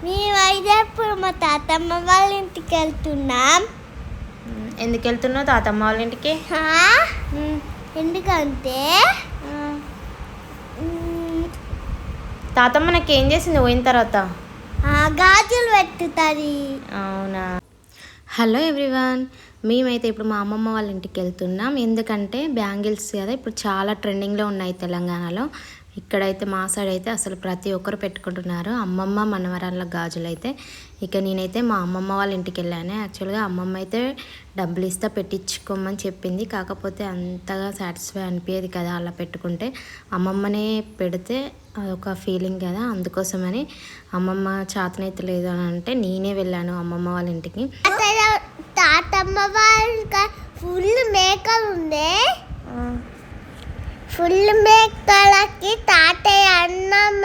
మేమైతే ఇప్పుడు మా తాతమ్మ వాళ్ళ ఇంటికి వెళ్తున్నాం. ఎందుకు వెళ్తున్నావు తాతమ్మ వాళ్ళ ఇంటికి? ఎందుకంటే తాతమ్మ నాకు ఏం చేసింది పోయిన తర్వాత? గాజులు పెట్టుతుంది. అవునా? హలో ఎవ్రీవన్, మేమైతే ఇప్పుడు మా అమ్మమ్మ వాళ్ళ ఇంటికి వెళ్తున్నాం. ఎందుకంటే బ్యాంగిల్స్ కదా ఇప్పుడు చాలా ట్రెండింగ్లో ఉన్నాయి తెలంగాణలో. ఇక్కడైతే మా సైడ్ అయితే అసలు ప్రతి ఒక్కరు పెట్టుకుంటున్నారు అమ్మమ్మ మనవరాళ్ళ గాజులు అయితే. ఇక నేనైతే మా అమ్మమ్మ వాళ్ళ ఇంటికి వెళ్ళాను. యాక్చువల్గా అమ్మమ్మ అయితే డబ్బులు ఇస్తే పెట్టించుకోమని చెప్పింది. కాకపోతే అంతగా సాటిస్ఫై అనిపించేది కదా అలా పెట్టుకుంటే. అమ్మమ్మనే పెడితే అదొక ఫీలింగ్ కదా, అందుకోసమని అమ్మమ్మ చేతనైతే లేదు అని అంటే నేనే వెళ్ళాను అమ్మమ్మ వాళ్ళ ఇంటికి. తాతమ్మ వాళ్ళ ఫుల్ మేకలు ఉండే. ఫుల్ మేకలకి తాతయ్య అన్నం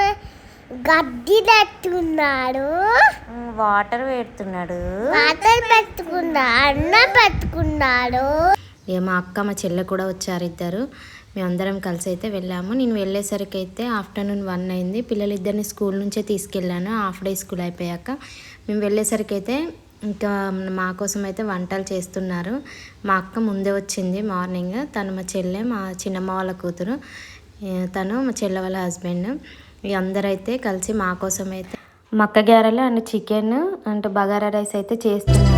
గడ్డి పెట్టుకున్నాడు, వాటర్ పెడుతున్నాడు, అన్నం పెట్టుకున్నాడు. ఇక మా అక్క మా చెల్లె కూడా వచ్చారు, ఇద్దరు. మేమందరం కలిసి అయితే వెళ్ళాము. నేను వెళ్ళేసరికి అయితే ఆఫ్టర్నూన్ 1 అయింది. పిల్లలిద్దరిని స్కూల్ నుంచే తీసుకెళ్ళాను. హాఫ్ డే స్కూల్ అయిపోయాక మేము వెళ్ళేసరికి అయితే ఇంకా మా కోసం అయితే వంటలు చేస్తున్నారు. మా అక్క ముందే వచ్చింది మార్నింగ్. తను మా చెల్లె, మా చిన్నమ్మ వాళ్ళ కూతురు, తను మా చెల్లె వాళ్ళ హస్బెండ్. ఇక అందరైతే కలిసి మా కోసం అయితే మక్క గారెలు and chicken and bagara rice అయితే చేస్తున్నారు.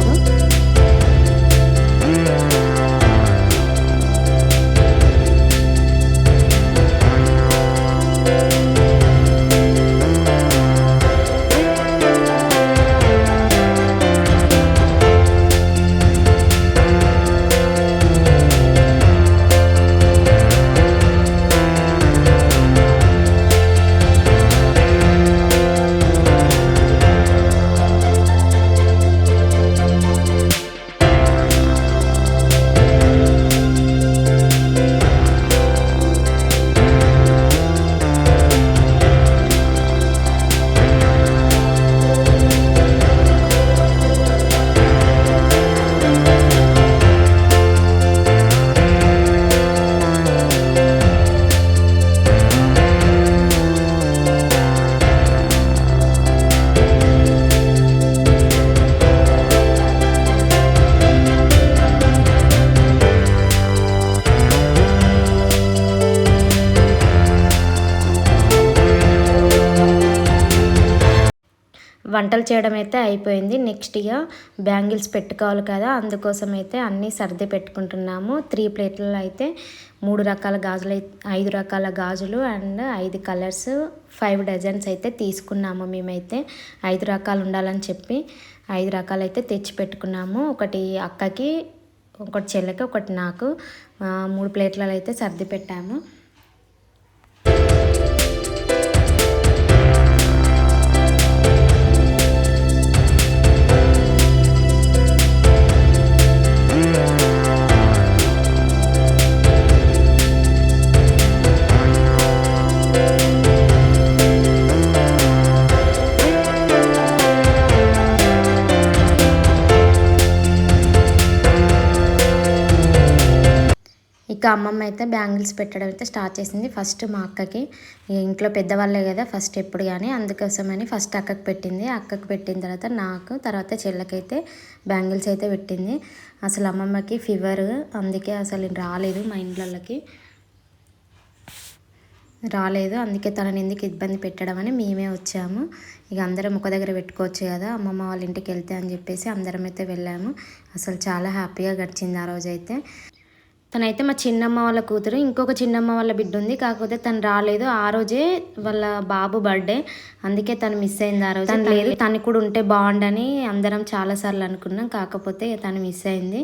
వంటలు చేయడం అయితే అయిపోయింది. నెక్స్ట్ ఇక బ్యాంగిల్స్ పెట్టుకోవాలి కదా, అందుకోసం అయితే అన్నీ సర్ది పెట్టుకుంటున్నాము. 3 ప్లేట్లలో అయితే 3 రకాల గాజులు, 5 రకాల గాజులు అండ్ 5 కలర్స్ 5 డజన్స్ అయితే తీసుకున్నాము. మేమైతే 5 రకాలు ఉండాలని చెప్పి 5 రకాలు అయితే తెచ్చి పెట్టుకున్నాము. ఒకటి అక్కకి, ఒకటి చెల్లెకి, ఒకటి నాకు 3 ప్లేట్లలో అయితే సర్ది పెట్టాము. ఇక అమ్మమ్మ అయితే బ్యాంగిల్స్ పెట్టడం అయితే స్టార్ట్ చేసింది. ఫస్ట్ మా అక్కకి, ఇంట్లో పెద్దవాళ్ళే కదా ఫస్ట్ ఎప్పుడు కానీ, అందుకోసమని ఫస్ట్ అక్కకి పెట్టింది. అక్కకి పెట్టిన తర్వాత నాకు, తర్వాత చెల్లకైతే బ్యాంగిల్స్ అయితే పెట్టింది. అసలు అమ్మమ్మకి ఫీవర్, అందుకే అసలు రాలేదు, మా ఇంట్లోకి రాలేదు. అందుకే తనని ఎందుకు ఇబ్బంది పెట్టడం అని మేమే వచ్చాము. ఇక అందరం ఒక దగ్గర పెట్టుకోవచ్చు కదా అమ్మమ్మ వాళ్ళ ఇంటికి వెళ్తే అని చెప్పేసి అందరం అయితే వెళ్ళాము. అసలు చాలా హ్యాపీగా గడిచింది ఆ రోజైతే. తనైతే మా చిన్నమ్మ వాళ్ళ కూతురు, ఇంకొక చిన్నమ్మ వాళ్ళ బిడ్డ ఉంది, కాకపోతే తను రాలేదు. ఆ రోజే వాళ్ళ బాబు బర్త్డే, అందుకే తను మిస్ అయింది ఆ రోజు. తను లేదు, తను కూడా ఉంటే బాగుండని అందరం చాలాసార్లు అనుకున్నాం, కాకపోతే తను మిస్ అయింది.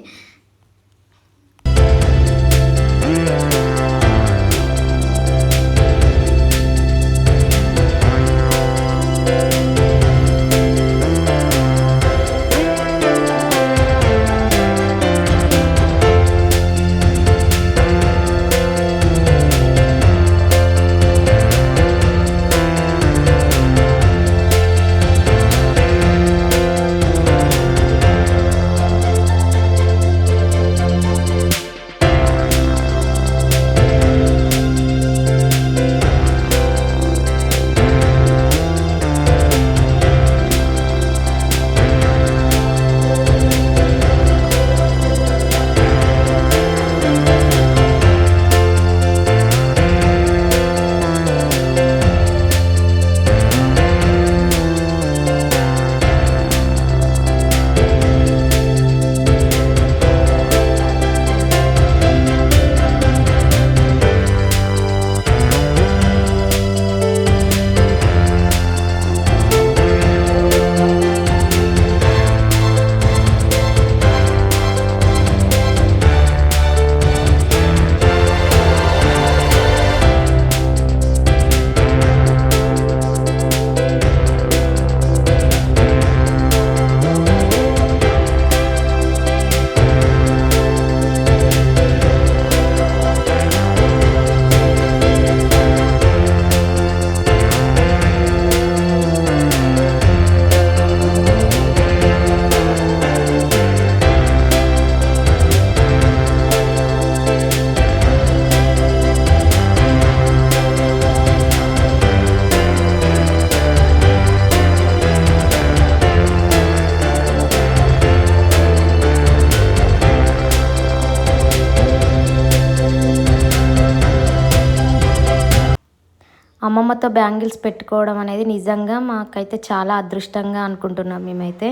అమ్మమ్మతో బ్యాంగిల్స్ పెట్టుకోవడం అనేది నిజంగా మాకైతే చాలా అదృష్టంగా అనుకుంటున్నాం మేమైతే.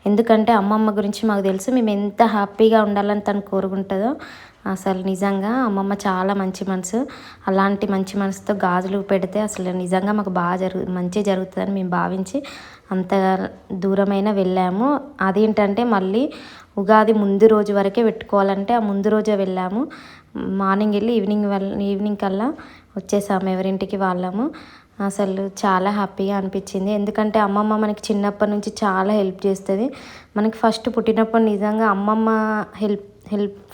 ఎందుకంటే అమ్మమ్మ గురించి మాకు తెలుసు, మేము ఎంత హ్యాపీగా ఉండాలని తను కోరుకుంటుందో. అసలు నిజంగా అమ్మమ్మ చాలా మంచి మనసు. అలాంటి మంచి మనసుతో గాజులు పెడితే అసలు నిజంగా మాకు బాగా మంచి జరుగుతుందని మేము భావించి అంత దూరమైనా వెళ్ళాము. అదేంటంటే మళ్ళీ ఉగాది ముందు రోజు వరకే పెట్టుకోవాలంటే ఆ ముందు రోజే వెళ్ళాము. మార్నింగ్ వెళ్ళి ఈవినింగ్ కల్లా వచ్చేసాము ఎవరింటికి వాళ్ళము. అసలు చాలా హ్యాపీగా అనిపించింది. ఎందుకంటే అమ్మమ్మ మనకి చిన్నప్పటి నుంచి చాలా హెల్ప్ చేస్తుంది. మనకి ఫస్ట్ పుట్టినప్పుడు నిజంగా అమ్మమ్మ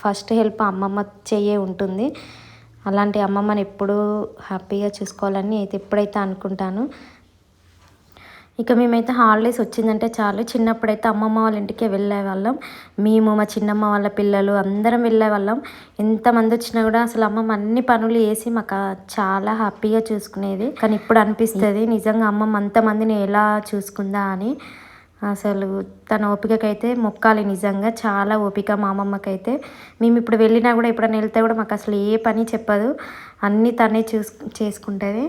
ఫస్ట్ హెల్ప్ అమ్మమ్మ చెయ్యే ఉంటుంది. అలాంటి అమ్మమ్మని ఎప్పుడూ హ్యాపీగా చూసుకోవాలని అయితే ఎప్పుడైతే అనుకుంటాను. ఇక మేమైతే హాలిడేస్ వచ్చిందంటే చాలు, చిన్నప్పుడైతే అమ్మమ్మ వాళ్ళ ఇంటికే వెళ్ళేవాళ్ళం. మేము మా చిన్నమ్మ వాళ్ళ పిల్లలు అందరం వెళ్ళేవాళ్ళం. ఎంతమంది వచ్చినా కూడా అసలు అమ్మమ్మ అన్ని పనులు వేసి మాకు చాలా హ్యాపీగా చూసుకునేది. కానీ ఇప్పుడు అనిపిస్తుంది నిజంగా అమ్మమ్మ అంతమందిని ఎలా చూసుకుందా అని. అసలు తన ఓపికకైతే మొక్కాలి. నిజంగా చాలా ఓపిక మా అమ్మమ్మకైతే. మేము ఇప్పుడు వెళ్ళినా కూడా ఎప్పుడైనా వెళ్తే కూడా మాకు అసలు ఏ పని చెప్పదు, అన్నీ తనే చేసుకుంటుంది.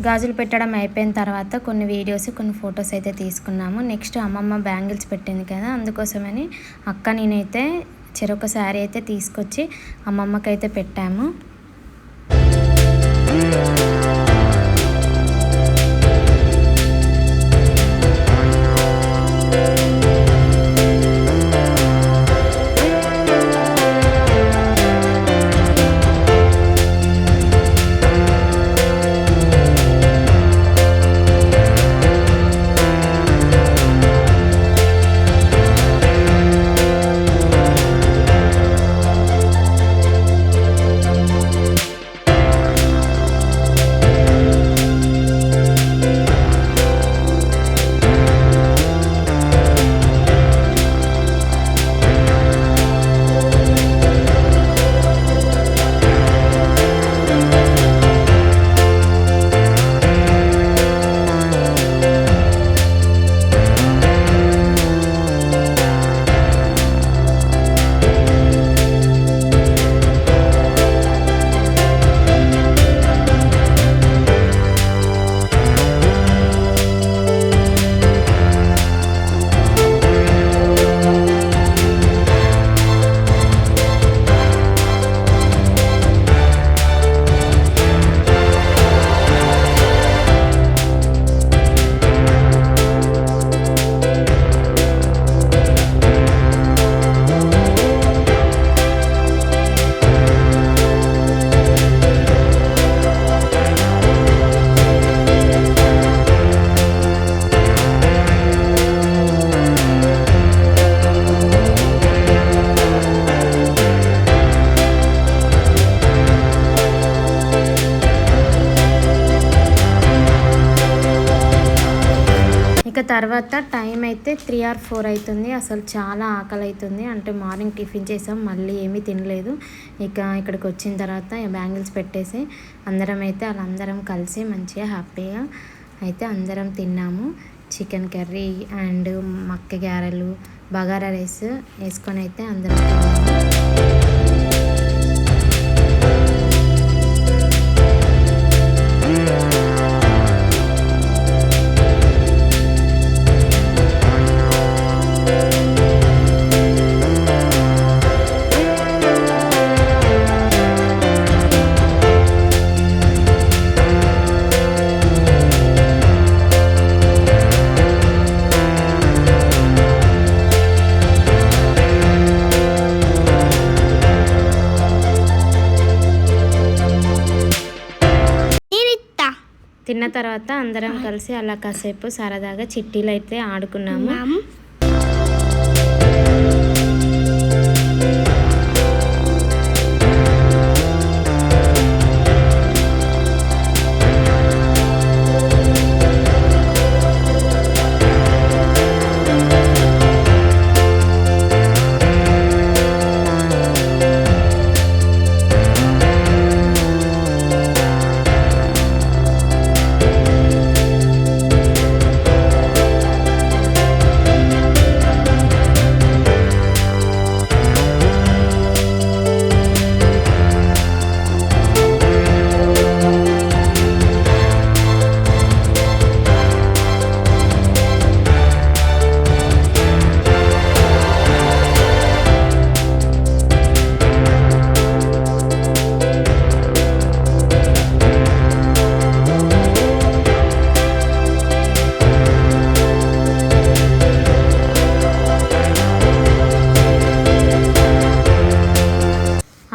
గాజులు పెట్టడం అయిపోయిన తర్వాత కొన్ని వీడియోస్ కొన్ని ఫొటోస్ అయితే తీసుకున్నాము. నెక్స్ట్ అమ్మమ్మ బ్యాంగిల్స్ పెట్టింది కదా, అందుకోసమని అక్క నేనైతే చెరొక శారీ అయితే తీసుకొచ్చి అమ్మమ్మకైతే పెట్టాము. తర్వాత టైం అయితే 3 or 4 అవుతుంది. అసలు చాలా ఆకలి అవుతుంది. అంటే మార్నింగ్ టిఫిన్ చేసాం, మళ్ళీ ఏమీ తినలేదు. ఇక్కడికి వచ్చిన తర్వాత బ్యాంగిల్స్ పెట్టేసి అందరం కలిసి మంచిగా హ్యాపీగా అయితే అందరం తిన్నాము. చికెన్ కర్రీ అండ్ మక్క గారెలు, బగారా రైస్ వేసుకొని అయితే అందరం తిన్నాము. తిన్న తర్వాత అందరం కలిసి అలా కాసేపు సరదాగా చిట్టీలు అయితే ఆడుకున్నాము.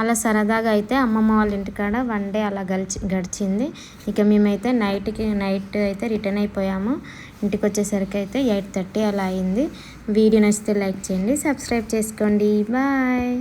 అలా సరదాగా అయితే అమ్మమ్మ వాళ్ళ ఇంటికాడ 1 day అలా గడిచింది. ఇక మేమైతే నైట్ అయితే రిటర్న్ అయిపోయాము. ఇంటికి వచ్చేసరికి అయితే 8:30 అలా అయింది. వీడియో నచ్చితే లైక్ చేయండి, సబ్స్క్రైబ్ చేసుకోండి. బాయ్.